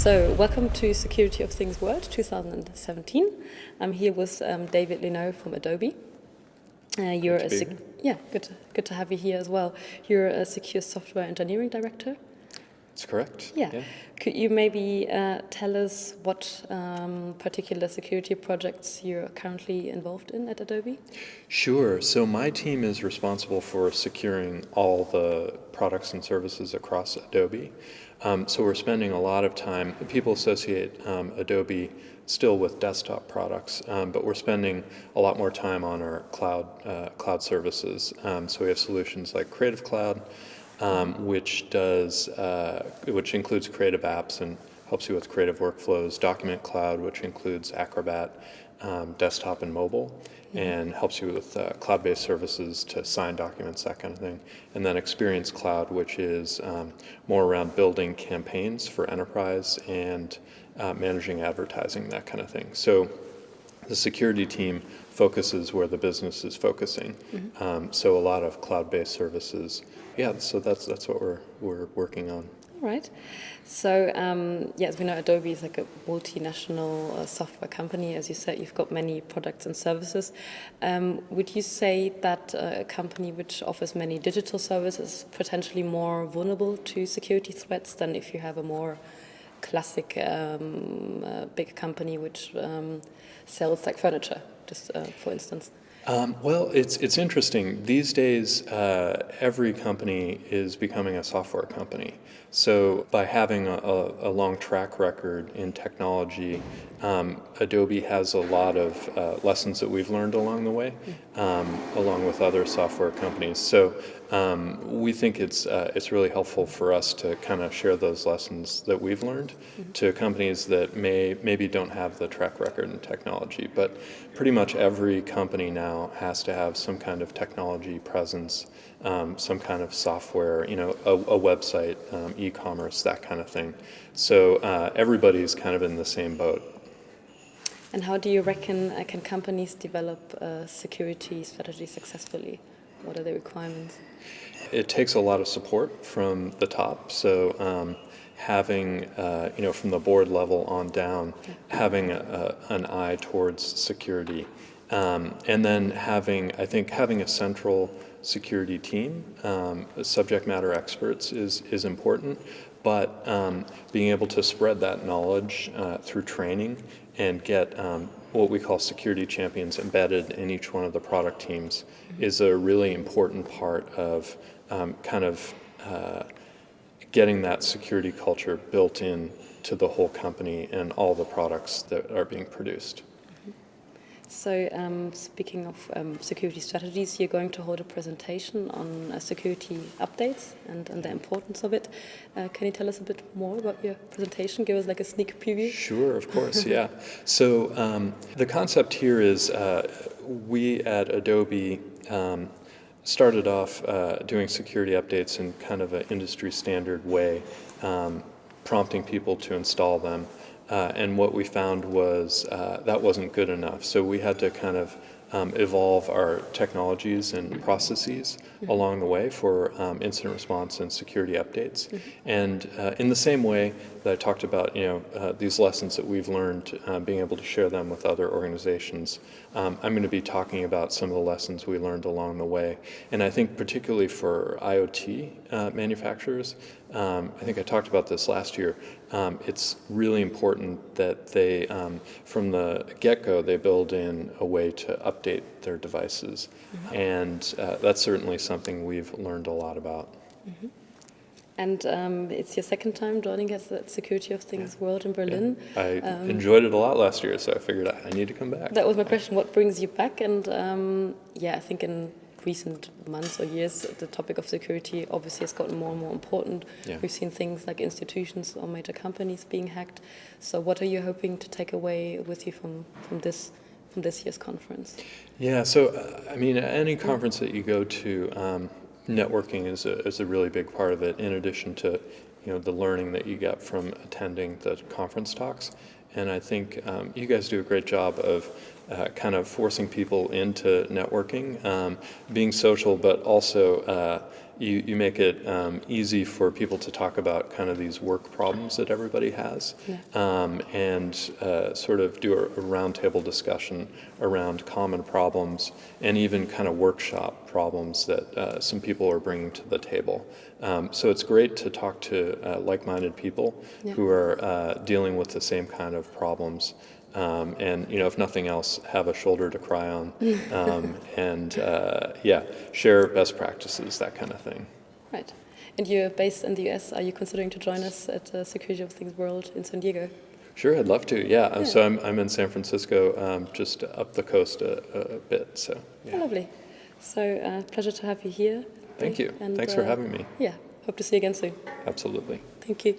So, welcome to Security of Things World 2017. I'm here with David Lenoe from Adobe. You're good to have you here as well. You're a Secure Software Engineering Director. That's correct. Yeah. Could you maybe tell us what particular security projects you're currently involved in at Adobe? Sure. So my team is responsible for securing all the products and services across Adobe. So we're spending a lot of time. People associate Adobe still with desktop products, but we're spending a lot more time on our cloud services. So we have solutions like Creative Cloud, which includes creative apps and helps you with creative workflows. Document Cloud, which includes Acrobat, desktop and mobile, and helps you with cloud-based services to sign documents, that kind of thing. And then Experience Cloud, which is more around building campaigns for enterprise and managing advertising, that kind of thing. So the security team focuses where the business is focusing. So a lot of cloud-based services. Yeah, so that's what we're working on. All right. So, as we know, Adobe is like a multinational software company. As you said, you've got many products and services. Would you say that a company which offers many digital services is potentially more vulnerable to security threats than if you have a more classic big company which sells like furniture, just for instance? Well, it's interesting. These days, every company is becoming a software company. So by having a long track record in technology, Adobe has a lot of lessons that we've learned along the way, along with other software companies. So we think it's really helpful for us to kind of share those lessons that we've learned to companies that maybe don't have the track record in technology. But pretty much every company now has to have some kind of technology presence, some kind of software, a website, e-commerce, that kind of thing. So everybody's kind of in the same boat. And how do you reckon can companies develop a security strategy successfully? What are the requirements? It takes a lot of support from the top. So having, from the board level on down, having an eye towards security. And then having a central security team, subject matter experts is important, but being able to spread that knowledge through training and get what we call security champions embedded in each one of the product teams is a really important part of getting that security culture built in to the whole company and all the products that are being produced. So speaking of security strategies, you're going to hold a presentation on security updates and the importance of it. Can you tell us a bit more about your presentation? Give us like a sneak preview. Sure, of course, yeah. So the concept here is we at Adobe started off doing security updates in kind of an industry standard way, prompting people to install them. And what we found was that wasn't good enough. So we had to kind of evolve our technologies and processes along the way for incident response and security updates. And in the same way that I talked about, these lessons that we've learned, being able to share them with other organizations, I'm going to be talking about some of the lessons we learned along the way. And I think particularly for IoT manufacturers, I think I talked about this last year, it's really important that they, from the get-go, they build in a way to update their devices. And that's certainly something we've learned a lot about. And it's your second time joining us at Security of Things World in Berlin. Yeah. I enjoyed it a lot last year, so I figured I need to come back. That was my question. What brings you back? And I think in recent months or years, the topic of security obviously has gotten more and more important. Yeah. We've seen things like institutions or major companies being hacked. So what are you hoping to take away with you from this year's conference? Yeah, so any conference that you go to, networking is a really big part of it, in addition to the learning that you get from attending the conference talks. And I think you guys do a great job of kind of forcing people into networking, being social, but also you make it easy for people to talk about kind of these work problems that everybody has, and sort of do a roundtable discussion around common problems and even kind of workshop problems that some people are bringing to the table. So it's great to talk to like-minded people who are dealing with the same kind of problems. And if nothing else, have a shoulder to cry on, and share best practices, that kind of thing. Right. And you're based in the US. Are you considering to join us at Security of Things World in San Diego? Sure, I'd love to. Yeah. So I'm in San Francisco, just up the coast a bit. So yeah. Oh, lovely. So pleasure to have you here. Thank you. And, Thanks for having me. Yeah. Hope to see you again soon. Absolutely. Thank you.